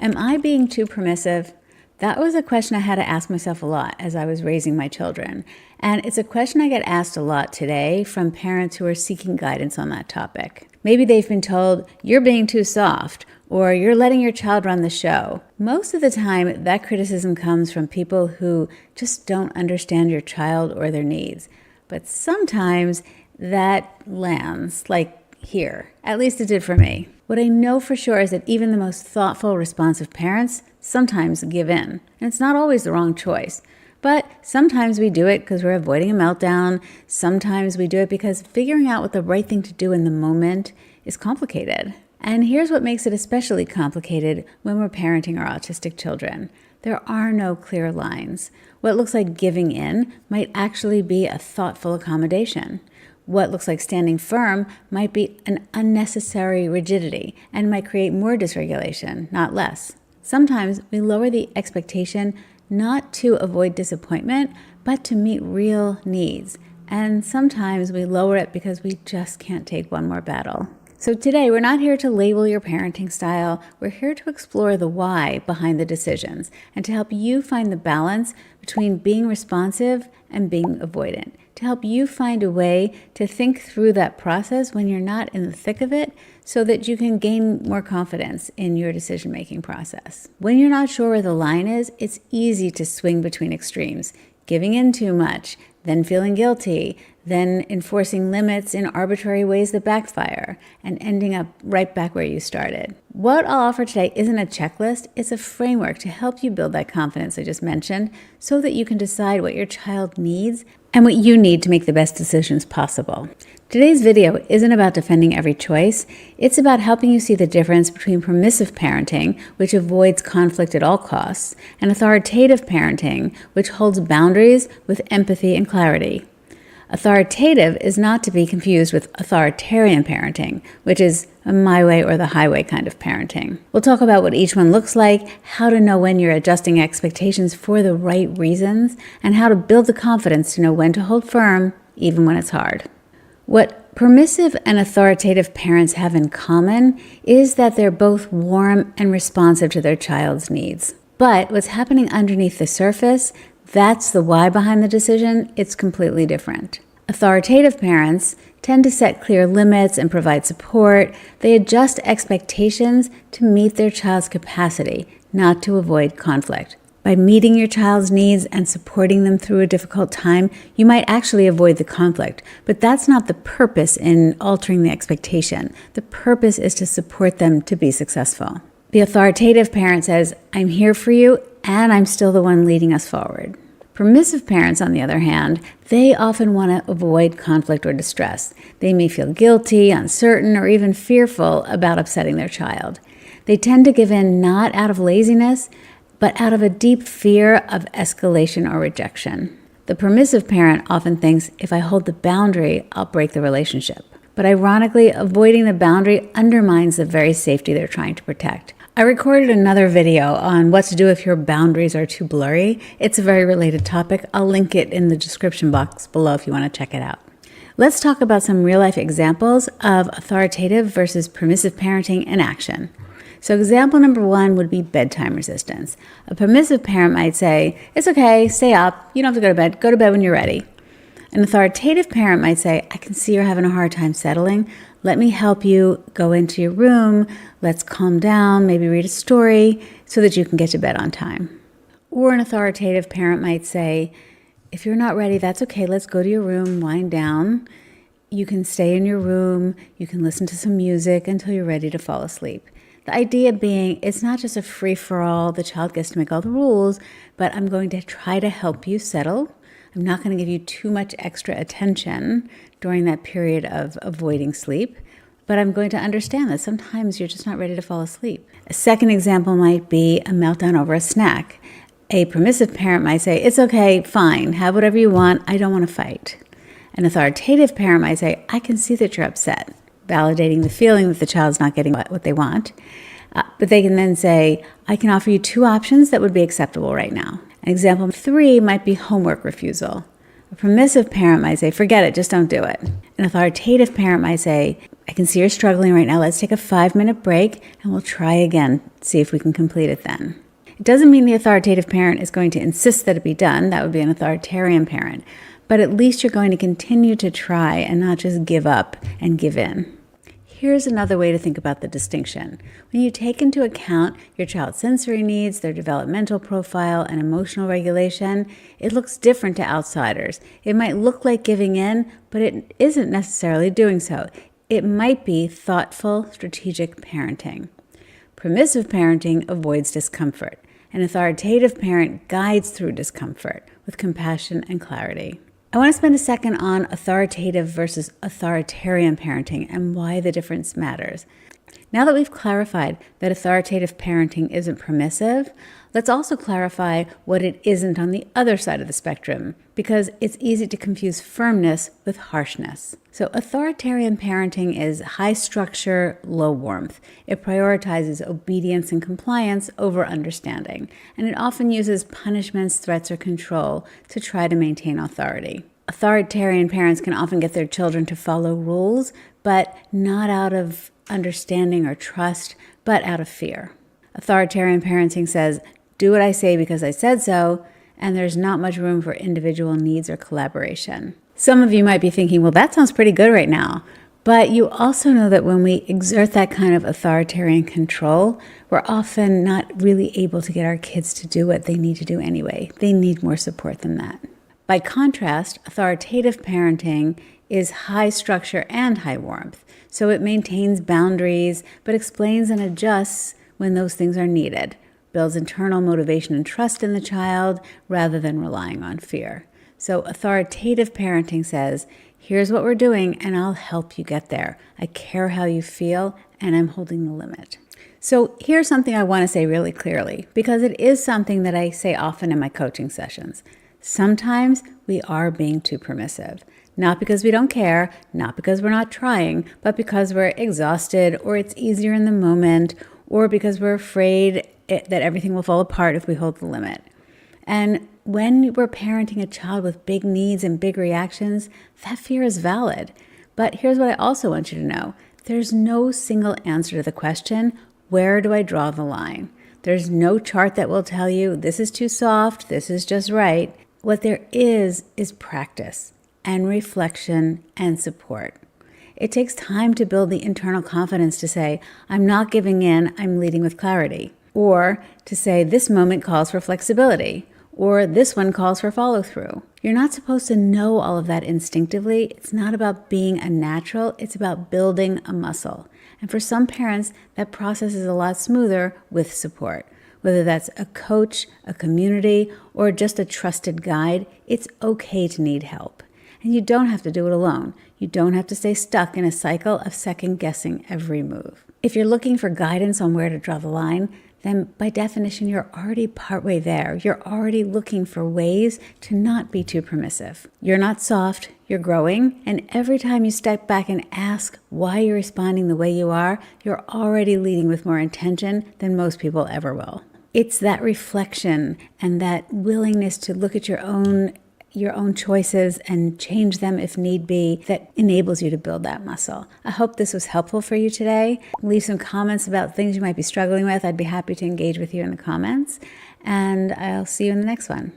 Am I being too permissive? That was a question I had to ask myself a lot as I was raising my children. And it's a question I get asked a lot today from parents who are seeking guidance on that topic. Maybe they've been told, you're being too soft, or you're letting your child run the show. Most of the time, that criticism comes from people who just don't understand your child or their needs. But sometimes that lands, like here. At least it did for me. What I know for sure is that even the most thoughtful, responsive parents sometimes give in. And it's not always the wrong choice. But sometimes we do it because we're avoiding a meltdown. Sometimes we do it because figuring out what the right thing to do in the moment is complicated. And here's what makes it especially complicated when we're parenting our autistic children. There are no clear lines. What looks like giving in might actually be a thoughtful accommodation. What looks like standing firm might be an unnecessary rigidity and might create more dysregulation, not less. Sometimes we lower the expectation not to avoid disappointment, but to meet real needs. And sometimes we lower it because we just can't take one more battle. So today, we're not here to label your parenting style. We're here to explore the why behind the decisions and to help you find the balance between being responsive and being avoidant, to help you find a way to think through that process when you're not in the thick of it so that you can gain more confidence in your decision-making process. When you're not sure where the line is, it's easy to swing between extremes, giving in too much, then feeling guilty, then enforcing limits in arbitrary ways that backfire, and ending up right back where you started. What I'll offer today isn't a checklist, it's a framework to help you build that confidence I just mentioned so that you can decide what your child needs and what you need to make the best decisions possible. Today's video isn't about defending every choice, it's about helping you see the difference between permissive parenting, which avoids conflict at all costs, and authoritative parenting, which holds boundaries with empathy and clarity. Authoritative is not to be confused with authoritarian parenting, which is a my way or the highway kind of parenting. We'll talk about what each one looks like, how to know when you're adjusting expectations for the right reasons, and how to build the confidence to know when to hold firm, even when it's hard. What permissive and authoritative parents have in common is that they're both warm and responsive to their child's needs. But what's happening underneath the surface, that's the why behind the decision, it's completely different. Authoritative parents tend to set clear limits and provide support. They adjust expectations to meet their child's capacity, not to avoid conflict. By meeting your child's needs and supporting them through a difficult time, you might actually avoid the conflict. But that's not the purpose in altering the expectation. The purpose is to support them to be successful. The authoritative parent says, I'm here for you, and I'm still the one leading us forward. Permissive parents, on the other hand, they often want to avoid conflict or distress. They may feel guilty, uncertain, or even fearful about upsetting their child. They tend to give in not out of laziness, but out of a deep fear of escalation or rejection. The permissive parent often thinks, if I hold the boundary, I'll break the relationship. But ironically, avoiding the boundary undermines the very safety they're trying to protect. I recorded another video on what to do if your boundaries are too blurry. It's a very related topic. I'll link it in the description box below if you want to check it out. Let's talk about some real-life examples of authoritative versus permissive parenting in action. So example number one would be bedtime resistance. A permissive parent might say, it's okay, stay up, you don't have to go to bed when you're ready. An authoritative parent might say, I can see you're having a hard time settling. Let me help you go into your room. Let's calm down, maybe read a story so that you can get to bed on time. Or an authoritative parent might say, if you're not ready, that's okay. Let's go to your room, wind down. You can stay in your room. You can listen to some music until you're ready to fall asleep. The idea being, it's not just a free-for-all, the child gets to make all the rules, but I'm going to try to help you settle. I'm not going to give you too much extra attention during that period of avoiding sleep, but I'm going to understand that sometimes you're just not ready to fall asleep. A second example might be a meltdown over a snack. A permissive parent might say, it's okay, fine, have whatever you want, I don't want to fight. An authoritative parent might say, I can see that you're upset, validating the feeling that the child's not getting what they want. But they can then say, I can offer you two options that would be acceptable right now. Example 3 might be homework refusal. A permissive parent might say, forget it, just don't do it. An authoritative parent might say, I can see you're struggling right now. Let's take a 5-minute break and we'll try again, see if we can complete it then. It doesn't mean the authoritative parent is going to insist that it be done. That would be an authoritarian parent. But at least you're going to continue to try and not just give up and give in. Here's another way to think about the distinction. When you take into account your child's sensory needs, their developmental profile, and emotional regulation, it looks different to outsiders. It might look like giving in, but it isn't necessarily doing so. It might be thoughtful, strategic parenting. Permissive parenting avoids discomfort. An authoritative parent guides through discomfort with compassion and clarity. I want to spend a second on authoritative versus authoritarian parenting and why the difference matters. Now that we've clarified that authoritative parenting isn't permissive, let's also clarify what it isn't on the other side of the spectrum, because it's easy to confuse firmness with harshness. So authoritarian parenting is high structure, low warmth. It prioritizes obedience and compliance over understanding, and it often uses punishments, threats, or control to try to maintain authority. Authoritarian parents can often get their children to follow rules, but not out of understanding or trust, but out of fear. Authoritarian parenting says, do what I say because I said so, and there's not much room for individual needs or collaboration. Some of you might be thinking, well, that sounds pretty good right now. But you also know that when we exert that kind of authoritarian control, we're often not really able to get our kids to do what they need to do anyway. They need more support than that. By contrast, authoritative parenting is high structure and high warmth. So it maintains boundaries, but explains and adjusts when those things are needed, builds internal motivation and trust in the child rather than relying on fear. So authoritative parenting says, here's what we're doing and I'll help you get there. I care how you feel and I'm holding the limit. So here's something I want to say really clearly, because it is something that I say often in my coaching sessions. Sometimes we are being too permissive. Not because we don't care, not because we're not trying, but because we're exhausted or it's easier in the moment, or because we're afraid that everything will fall apart if we hold the limit. And when we're parenting a child with big needs and big reactions, that fear is valid. But here's what I also want you to know. There's no single answer to the question, where do I draw the line? There's no chart that will tell you this is too soft, this is just right. What there is practice and reflection and support. It takes time to build the internal confidence to say, I'm not giving in, I'm leading with clarity. Or to say, this moment calls for flexibility. Or this one calls for follow-through. You're not supposed to know all of that instinctively. It's not about being a natural, it's about building a muscle. And for some parents, that process is a lot smoother with support. Whether that's a coach, a community, or just a trusted guide, it's okay to need help. And you don't have to do it alone. You don't have to stay stuck in a cycle of second-guessing every move. If you're looking for guidance on where to draw the line, then by definition, you're already partway there. You're already looking for ways to not be too permissive. You're not soft, you're growing, and every time you step back and ask why you're responding the way you are, you're already leading with more intention than most people ever will. It's that reflection and that willingness to look at your own choices and change them if need be that enables you to build that muscle. I hope this was helpful for you today. Leave some comments about things you might be struggling with. I'd be happy to engage with you in the comments. And I'll see you in the next one.